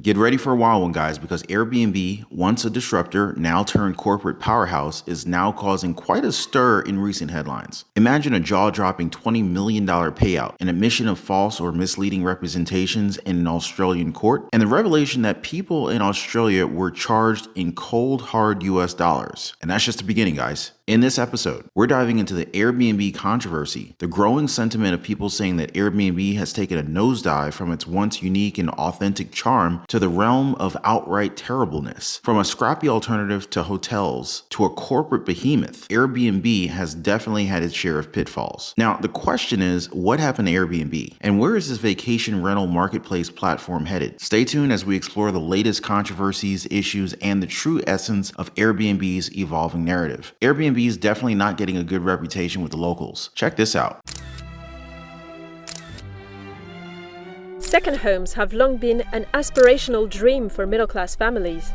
Get ready for a wild one, guys, because Airbnb, once a disruptor, now turned corporate powerhouse, is now causing quite a stir in recent headlines. Imagine a jaw-dropping $20 million payout, an admission of false or misleading representations in an Australian court, and the revelation that people in Australia were charged in cold, hard US dollars. And that's just the beginning, guys. In this episode, we're diving into the Airbnb controversy, the growing sentiment of people saying that Airbnb has taken a nosedive from its once unique and authentic charm to the realm of outright terribleness. From a scrappy alternative to hotels to a corporate behemoth, Airbnb has definitely had its share of pitfalls. Now, the question is, what happened to Airbnb? And where is this vacation rental marketplace platform headed? Stay tuned as we explore the latest controversies, issues, and the true essence of Airbnb's evolving narrative. Airbnb is definitely not getting a good reputation with the locals. Check this out. Second homes have long been an aspirational dream for middle-class families.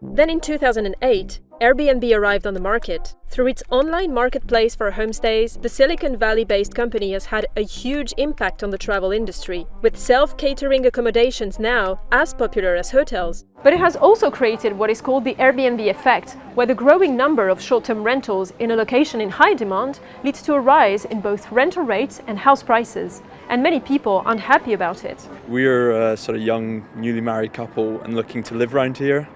Then in 2008, Airbnb arrived on the market. Through its online marketplace for homestays, the Silicon Valley-based company has had a huge impact on the travel industry, with self-catering accommodations now as popular as hotels. But it has also created what is called the Airbnb effect, where the growing number of short-term rentals in a location in high demand leads to a rise in both rental rates and house prices, and many people aren't happy about it. We're a sort of young, newly married couple and looking to live around here.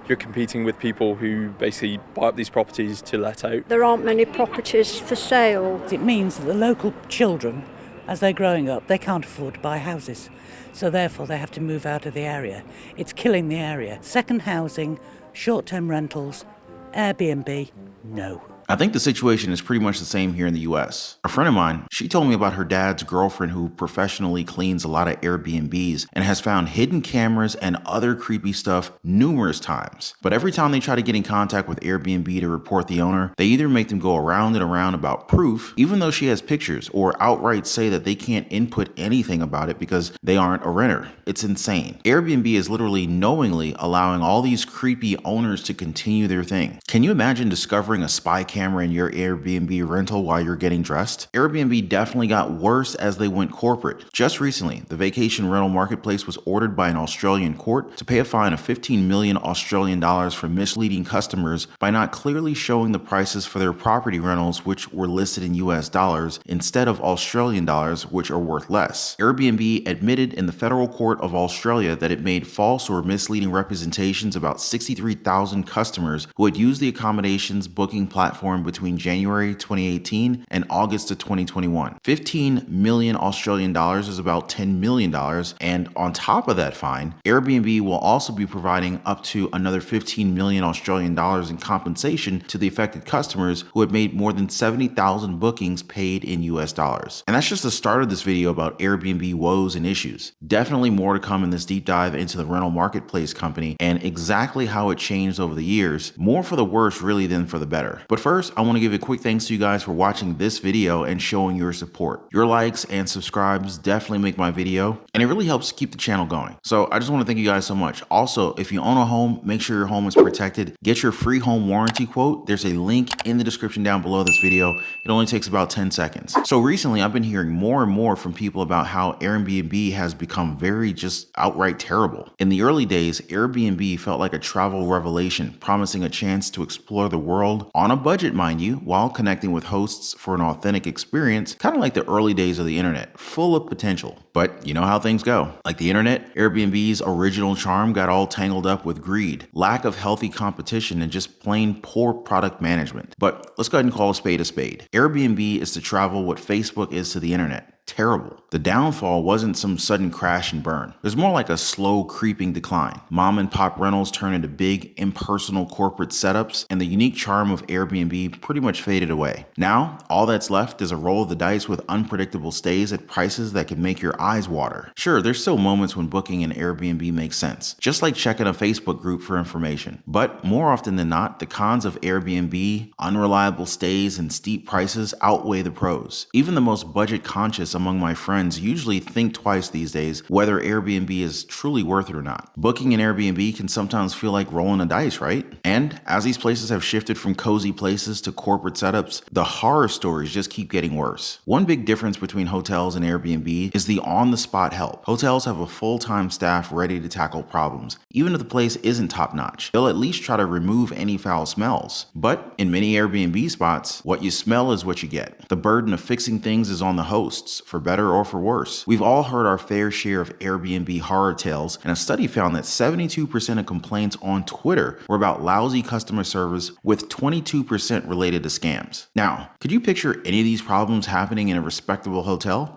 You're competing with people who basically buy up these properties to let out. There aren't many properties for sale. It means that the local children, as they're growing up, they can't afford to buy houses. So therefore they have to move out of the area. It's killing the area. Second housing, short-term rentals, Airbnb, no. I think the situation is pretty much the same here in the US. A friend of mine, she told me about her dad's girlfriend who professionally cleans a lot of Airbnbs and has found hidden cameras and other creepy stuff numerous times. But every time they try to get in contact with Airbnb to report the owner, they either make them go around and around about proof, even though she has pictures, or outright say that they can't input anything about it because they aren't a renter. It's insane. Airbnb is literally knowingly allowing all these creepy owners to continue their thing. Can you imagine discovering a spy camera in your Airbnb rental while you're getting dressed? Airbnb definitely got worse as they went corporate. Just recently, the vacation rental marketplace was ordered by an Australian court to pay a fine of 15 million Australian dollars for misleading customers by not clearly showing the prices for their property rentals, which were listed in US dollars instead of Australian dollars, which are worth less. Airbnb admitted in the Federal Court of Australia that it made false or misleading representations about 63,000 customers who had used the accommodations booking platform between January 2018 and August of 2021. 15 million Australian dollars is about $10 million, and on top of that fine, Airbnb will also be providing up to another 15 million Australian dollars in compensation to the affected customers who had made more than 70,000 bookings paid in US dollars. And that's just the start of this video about Airbnb woes and issues. Definitely more to come in this deep dive into the rental marketplace company and exactly how it changed over the years, more for the worse really than for the better. But first, I want to give a quick thanks to you guys for watching this video and showing your support. Your likes and subscribes definitely make my video, and it really helps keep the channel going. So I just want to thank you guys so much. Also, if you own a home, make sure your home is protected. Get your free home warranty quote. There's a link in the description down below this video. It only takes about 10 seconds. So recently, I've been hearing more and more from people about how Airbnb has become very just outright terrible. In the early days, Airbnb felt like a travel revelation, promising a chance to explore the world on a budget, mind you, while connecting with hosts for an authentic experience, kind of like the early days of the internet, full of potential. But you know how things go. Like the internet, Airbnb's original charm got all tangled up with greed, lack of healthy competition, and just plain poor product management. But let's go ahead and call a spade a spade. Airbnb is to travel what Facebook is to the internet. Terrible. The downfall wasn't some sudden crash and burn. It was more like a slow creeping decline. Mom and pop rentals turned into big, impersonal corporate setups, and the unique charm of Airbnb pretty much faded away. Now, all that's left is a roll of the dice with unpredictable stays at prices that can make your eyes water. Sure, there's still moments when booking an Airbnb makes sense, just like checking a Facebook group for information. But more often than not, the cons of Airbnb, unreliable stays, and steep prices outweigh the pros. Even the most budget conscious among my friends usually think twice these days whether Airbnb is truly worth it or not. Booking an Airbnb can sometimes feel like rolling the dice, right? And as these places have shifted from cozy places to corporate setups, the horror stories just keep getting worse. One big difference between hotels and Airbnb is the on-the-spot help. Hotels have a full-time staff ready to tackle problems. Even if the place isn't top-notch, they'll at least try to remove any foul smells. But in many Airbnb spots, what you smell is what you get. The burden of fixing things is on the hosts, for better or for worse. We've all heard our fair share of Airbnb horror tales, and a study found that 72% of complaints on Twitter were about lousy customer service, with 22% related to scams. Now, could you picture any of these problems happening in a respectable hotel?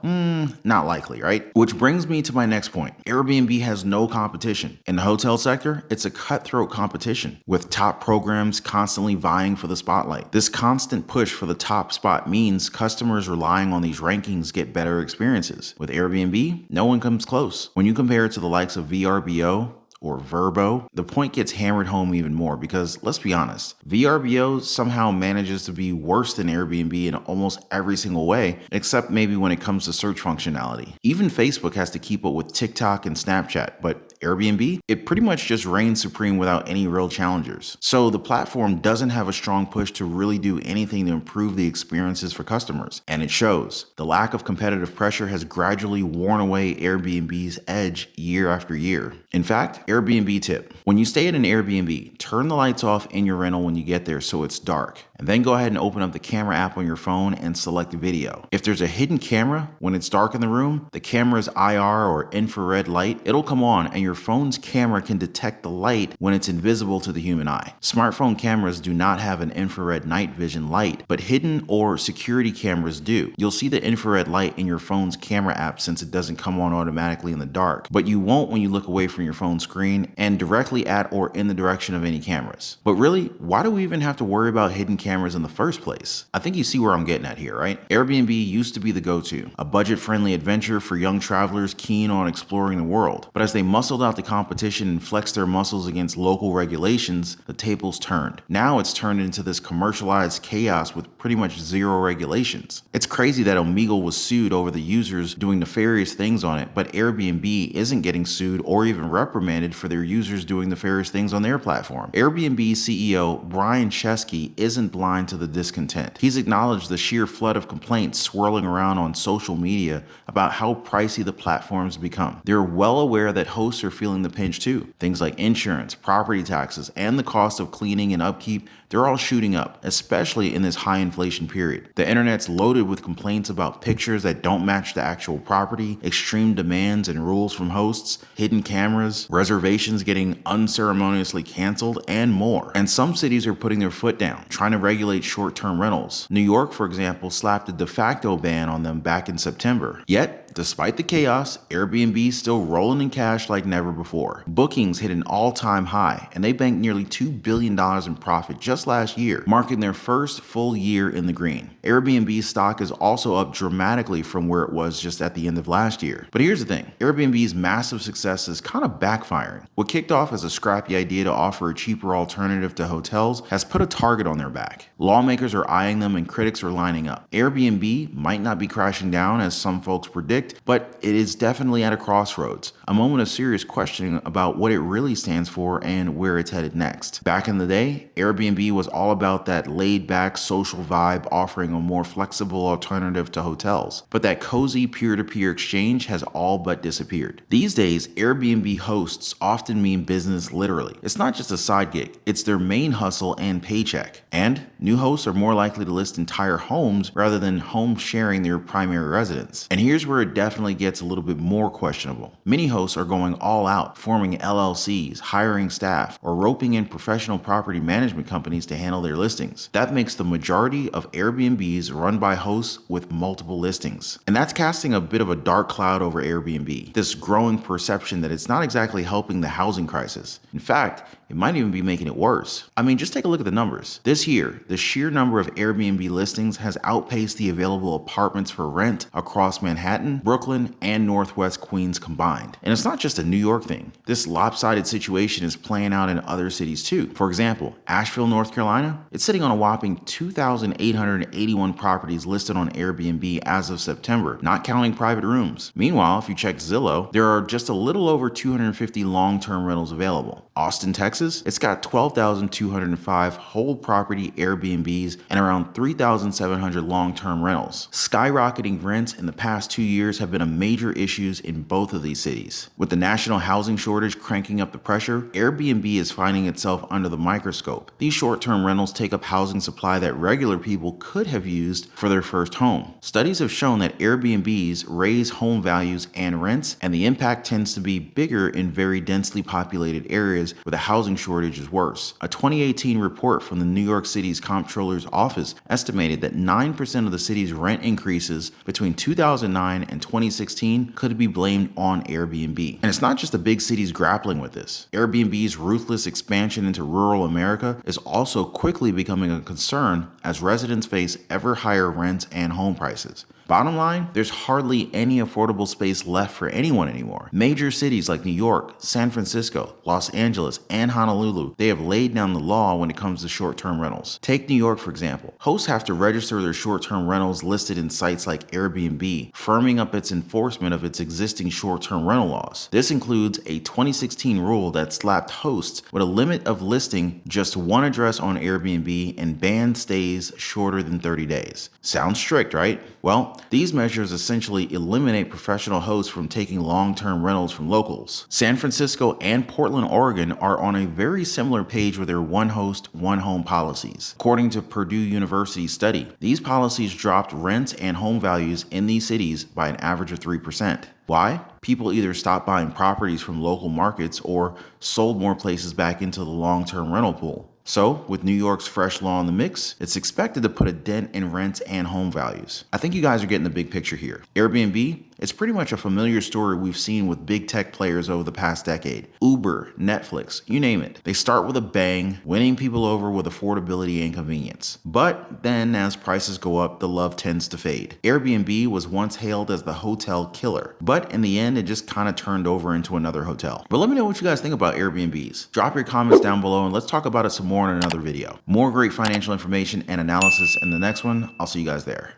Not likely, right? Which brings me to my next point. Airbnb has no competition. In the hotel sector, it's a cutthroat competition, with top programs constantly vying for the spotlight. This constant push for the top spot means customers relying on these rankings get better experiences. With Airbnb, no one comes close. When you compare it to the likes of VRBO, or Verbo, the point gets hammered home even more because, let's be honest, VRBO somehow manages to be worse than Airbnb in almost every single way, except maybe when it comes to search functionality. Even Facebook has to keep up with TikTok and Snapchat, but Airbnb, it pretty much just reigns supreme without any real challengers. So the platform doesn't have a strong push to really do anything to improve the experiences for customers. And it shows. The lack of competitive pressure has gradually worn away Airbnb's edge year after year. In fact, Airbnb tip. When you stay at an Airbnb, turn the lights off in your rental when you get there so it's dark. And then go ahead and open up the camera app on your phone and select video. If there's a hidden camera when it's dark in the room, the camera's IR or infrared light, it'll come on and your phone's camera can detect the light when it's invisible to the human eye. Smartphone cameras do not have an infrared night vision light, but hidden or security cameras do. You'll see the infrared light in your phone's camera app since it doesn't come on automatically in the dark, but you won't when you look away from your phone screen and directly at or in the direction of any cameras. But really, why do we even have to worry about hidden cameras in the first place? I think you see where I'm getting at here, right? Airbnb used to be the go-to, a budget-friendly adventure for young travelers keen on exploring the world. But as they muscled out the competition and flexed their muscles against local regulations, the tables turned. Now it's turned into this commercialized chaos with pretty much zero regulations. It's crazy that Omegle was sued over the users doing nefarious things on it, but Airbnb isn't getting sued or even reprimanded for their users doing nefarious things on their platform. Airbnb CEO Brian Chesky isn't blind to the discontent. He's acknowledged the sheer flood of complaints swirling around on social media about how pricey the platforms become. They're well aware that hosts are feeling the pinch too. Things like insurance, property taxes, and the cost of cleaning and upkeep, they're all shooting up, especially in this high inflation period. The internet's loaded with complaints about pictures that don't match the actual property, extreme demands and rules from hosts, hidden cameras, reservations getting unceremoniously canceled, and more. And some cities are putting their foot down, trying to regulate short-term rentals. New York, for example, slapped a de facto ban on them back in September. Yet, despite the chaos, Airbnb's still rolling in cash like never before. Bookings hit an all-time high, and they banked nearly $2 billion in profit just last year, marking their first full year in the green. Airbnb's stock is also up dramatically from where it was just at the end of last year. But here's the thing, Airbnb's massive success is kind of backfiring. What kicked off as a scrappy idea to offer a cheaper alternative to hotels has put a target on their back. Lawmakers are eyeing them and critics are lining up. Airbnb might not be crashing down as some folks predict, but it is definitely at a crossroads, a moment of serious questioning about what it really stands for and where it's headed next. Back in the day, Airbnb was all about that laid-back social vibe, offering a more flexible alternative to hotels. But that cozy peer-to-peer exchange has all but disappeared. These days, Airbnb hosts often mean business literally. It's not just a side gig, it's their main hustle and paycheck. And new hosts are more likely to list entire homes rather than homes sharing their primary residence. And here's where it definitely gets a little bit more questionable. Many hosts are going all out, forming LLCs, hiring staff, or roping in professional property management companies to handle their listings. That makes the majority of Airbnbs run by hosts with multiple listings. And that's casting a bit of a dark cloud over Airbnb, this growing perception that it's not exactly helping the housing crisis. In fact, it might even be making it worse. I mean, just take a look at the numbers. This year, the sheer number of Airbnb listings has outpaced the available apartments for rent across Manhattan Brooklyn, and Northwest Queens combined. And it's not just a New York thing. This lopsided situation is playing out in other cities too. For example, Asheville, North Carolina, it's sitting on a whopping 2,881 properties listed on Airbnb as of September, not counting private rooms. Meanwhile, if you check Zillow, there are just a little over 250 long-term rentals available. Austin, Texas, it's got 12,205 whole property Airbnbs and around 3,700 long-term rentals. Skyrocketing rents in the past 2 years have been a major issue in both of these cities. With the national housing shortage cranking up the pressure, Airbnb is finding itself under the microscope. These short-term rentals take up housing supply that regular people could have used for their first home. Studies have shown that Airbnbs raise home values and rents, and the impact tends to be bigger in very densely populated areas where the housing shortage is worse. A 2018 report from the New York City's Comptroller's Office estimated that 9% of the city's rent increases between 2009 and 2016 could be blamed on Airbnb. And it's not just the big cities grappling with this. Airbnb's ruthless expansion into rural America is also quickly becoming a concern as residents face ever higher rents and home prices. Bottom line, there's hardly any affordable space left for anyone anymore. Major cities like New York, San Francisco, Los Angeles, and Honolulu, they have laid down the law when it comes to short-term rentals. Take New York, for example. Hosts have to register their short-term rentals listed in sites like Airbnb, firming up its enforcement of its existing short-term rental laws. This includes a 2016 rule that slapped hosts with a limit of listing just one address on Airbnb and banned stays shorter than 30 days. Sounds strict, right? Well, these measures essentially eliminate professional hosts from taking long-term rentals from locals. San Francisco and Portland, Oregon are on a very similar page with their one host, one home policies. According to Purdue University's study, these policies dropped rents and home values in these cities by an average of 3%. Why? People either stopped buying properties from local markets or sold more places back into the long-term rental pool. So, with New York's fresh law in the mix, it's expected to put a dent in rents and home values. I think you guys are getting the big picture here. Airbnb, it's pretty much a familiar story we've seen with big tech players over the past decade. Uber, Netflix, you name it. They start with a bang, winning people over with affordability and convenience. But then, as prices go up, the love tends to fade. Airbnb was once hailed as the hotel killer, but in the end, it just kind of turned over into another hotel. But let me know what you guys think about Airbnbs. Drop your comments down below and let's talk about it some more in another video. More great financial information and analysis in the next one. I'll see you guys there.